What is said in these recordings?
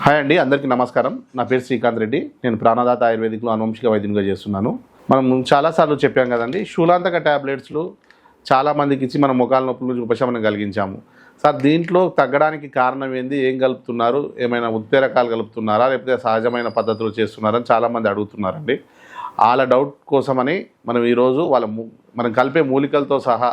Hi అండి, అందరికీ నమస్కారం. నా పేరు శ్రీకాంత్ రెడ్డి. నేను ప్రాణదాత ఆయుర్వేదిక్లో అనువంశిక వైద్యునిగా చేస్తున్నాను. మనం చాలాసార్లు చెప్పాం కదండి, శూలాంతక ట్యాబ్లెట్స్లు చాలామందికి ఇచ్చి మన ముఖాల నొప్పుల నుంచి ఉపశమనం కలిగించాము. సార్, దీంట్లో తగ్గడానికి కారణం ఏంది, ఏం కలుపుతున్నారు, ఏమైనా ఉత్ప్రేరకాలు కలుపుతున్నారా, లేకపోతే సహజమైన పద్ధతులు చేస్తున్నారని చాలామంది అడుగుతున్నారండి. వాళ్ళ డౌట్ కోసమని మనం ఈరోజు మనం కలిపే మూలికలతో సహా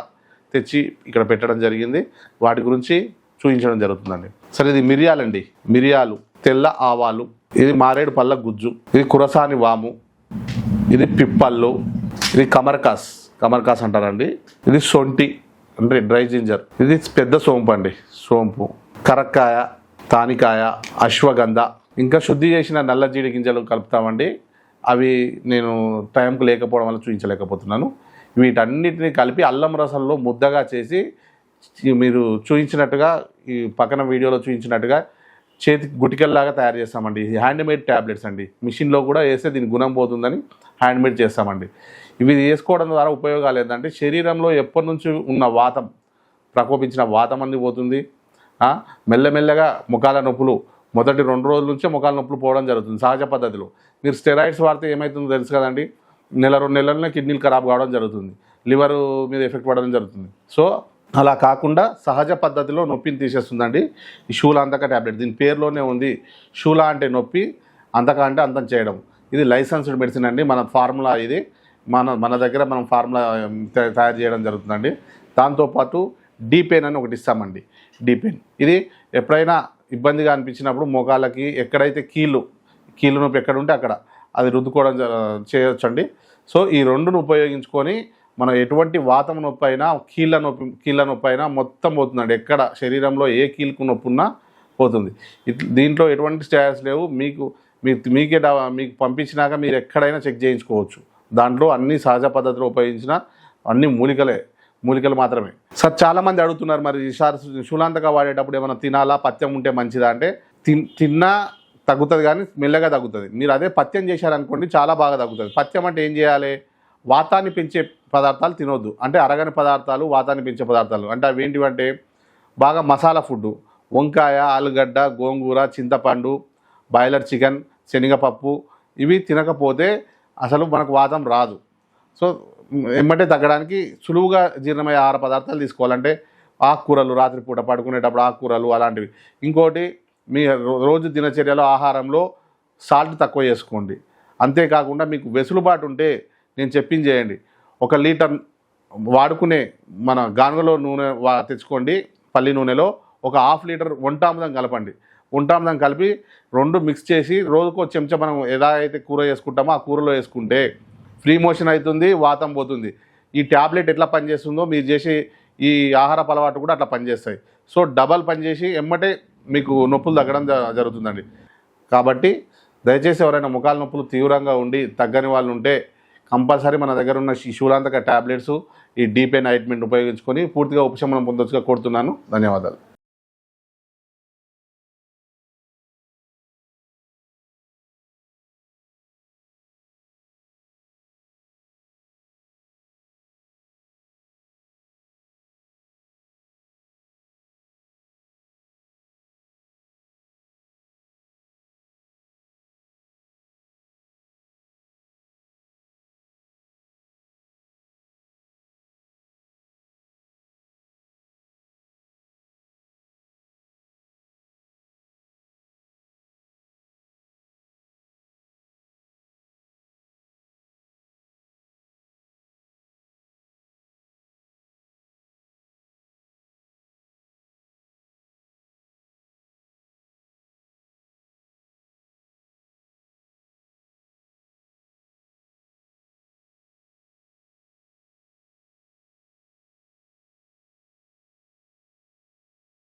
తెచ్చి ఇక్కడ పెట్టడం జరిగింది. వాటి గురించి చూపించడం జరుగుతుందండి. సరే, ఇది మిరియాలండి. మిరియాలు, తెల్ల ఆవాలు, ఇది మారేడు పళ్ళ గుజ్జు, ఇది కురసాని వాము, ఇది పిప్పళ్ళు, ఇది కమర్కాస్ అంటారండి. ఇది సొంటి అంటే డ్రై జింజర్, ఇది పెద్ద సోంపు అండి, సోంపు, కరక్కాయ, తానికాయ, అశ్వగంధ, ఇంకా శుద్ధి చేసిన నల్ల జీడి గింజలు కలుపుతామండి. అవి నేను టైంకు లేకపోవడం వల్ల చూపించలేకపోతున్నాను. వీటన్నిటిని కలిపి అల్లం రసంలో ముద్దగా చేసి మీరు చూపించినట్టుగా, ఈ పక్కన వీడియోలో చూపించినట్టుగా చేతికి గుటికల్లాగా తయారు చేస్తామండి. ఇది హ్యాండ్మేడ్ ట్యాబ్లెట్స్ అండి. మిషన్లో కూడా వేస్తే దీని గుణం పోతుందని హ్యాండ్మేడ్ చేస్తామండి. ఇవి వేసుకోవడం ద్వారా ఉపయోగాలు ఏంటంటే, శరీరంలో ఎప్పటి నుంచి ఉన్న వాతం, ప్రకోపించిన వాతం అన్ని పోతుంది. మెల్లమెల్లగా ముఖాల నొప్పులు మొదటి 2 రోజుల నుంచే ముఖాల నొప్పులు పోవడం జరుగుతుంది సహజ పద్ధతిలో. మీరు స్టెరాయిడ్స్ వాడితే ఏమవుతుందో తెలుసు కదండి, 1-2 నెలలనే కిడ్నీలు ఖరాబ్ కావడం జరుగుతుంది, లివర్ మీద ఎఫెక్ట్ పడడం జరుగుతుంది. సో అలా కాకుండా సహజ పద్ధతిలో నొప్పిని తీసేస్తుందండి ఈ శూలాంతక ట్యాబ్లెట్. దీని పేరులోనే ఉంది, శూల అంటే నొప్పి, అంతక అంటే అంతం చేయడం. ఇది లైసెన్స్డ్ మెడిసిన్ అండి. మన ఫార్ములా ఇది, మన దగ్గర మనం ఫార్ములా తయారు చేయడం జరుగుతుందండి. దాంతోపాటు డీపెయిన్ అని ఒకటి ఇస్తామండి. డీపెయిన్ ఇది ఎప్పుడైనా ఇబ్బందిగా అనిపించినప్పుడు మోకాళ్ళకి ఎక్కడైతే కీళ్ళు నొప్పి ఎక్కడ ఉంటే అక్కడ అది రుద్దుకోవడం చేయొచ్చండి. సో ఈ రెండును ఉపయోగించుకొని మనం ఎటువంటి వాతం నొప్పి అయినా, కీళ్ళ నొప్పి అయినా మొత్తం పోతుందండి. ఎక్కడ శరీరంలో ఏ కీళ్ళకు నొప్పి ఉన్నా పోతుంది. దీంట్లో ఎటువంటి స్టేటస్ లేవు. మీకు పంపించినాక మీరు ఎక్కడైనా చెక్ చేయించుకోవచ్చు. దాంట్లో అన్ని సహజ పద్ధతిలో ఉపయోగించిన అన్ని మూలికలు మాత్రమే. సార్, చాలామంది అడుగుతున్నారు, మరి ఈసారి శూలాంతక వాడేటప్పుడు ఏమైనా తినాలా, పథ్యం ఉంటే మంచిదా అంటే, తిన్నా తగ్గుతుంది కానీ మెల్లగా తగ్గుతుంది. మీరు అదే పథ్యం చేశారనుకోండి, చాలా బాగా తగ్గుతుంది. పథ్యం అంటే ఏం చేయాలి, వాతాన్ని పెంచే పదార్థాలు తినొద్దు. అంటే అరగని పదార్థాలు, వాతాన్ని పెంచే పదార్థాలు అంటే అవి ఏంటివంటే, బాగా మసాలా ఫుడ్డు, వంకాయ, ఆలుగడ్డ, గోంగూర, చింతపండు, బాయిలర్ చికెన్, శనగపప్పు, ఇవి తినకపోతే అసలు మనకు వాతం రాదు. సో ఎమ్మటే తగ్గడానికి సులువుగా జీర్ణమయ్యే ఆహార పదార్థాలు తీసుకోవాలంటే ఆకుకూరలు, రాత్రిపూట పడుకునేటప్పుడు ఆకుకూరలు అలాంటివి. ఇంకోటి, మీ రోజు దినచర్యలో ఆహారంలో సాల్ట్ తక్కువ చేసుకోండి. అంతేకాకుండా మీకు వెసులుబాటు ఉంటే నేను చెప్పింది చేయండి. 1 లీటర్ వాడుకునే మన గానుగలో నూనె తెచ్చుకోండి. పల్లి నూనెలో 1/2 లీటర్ వంటామృతం కలపండి. వంటామృతం కలిపి 2 మిక్స్ చేసి రోజుకో చెంచా మనం ఎలా అయితే కూర చేసుకుంటామో ఆ కూరలో వేసుకుంటే ఫ్రీ మోషన్ అవుతుంది, వాతం పోతుంది. ఈ ట్యాబ్లెట్ ఎట్లా పనిచేస్తుందో మీరు చేసే ఈ ఆహారపు అలవాటు కూడా అట్లా పనిచేస్తాయి. సో డబల్ పనిచేసి ఎమ్మటే మీకు నొప్పులు తగ్గడం జరుగుతుందండి. కాబట్టి దయచేసి ఎవరైనా ముఖాల నొప్పులు తీవ్రంగా ఉండి తగ్గని వాళ్ళు ఉంటే కంపల్సరీ మన దగ్గర ఉన్న ఈ శూలాంతక ట్యాబ్లెట్స్, ఈ డీపెయిన్ ఆయింట్మెంట్ ఉపయోగించుకొని పూర్తిగా ఉపశమనం పొందొచ్చుగా కోరుతున్నాను. ధన్యవాదాలు.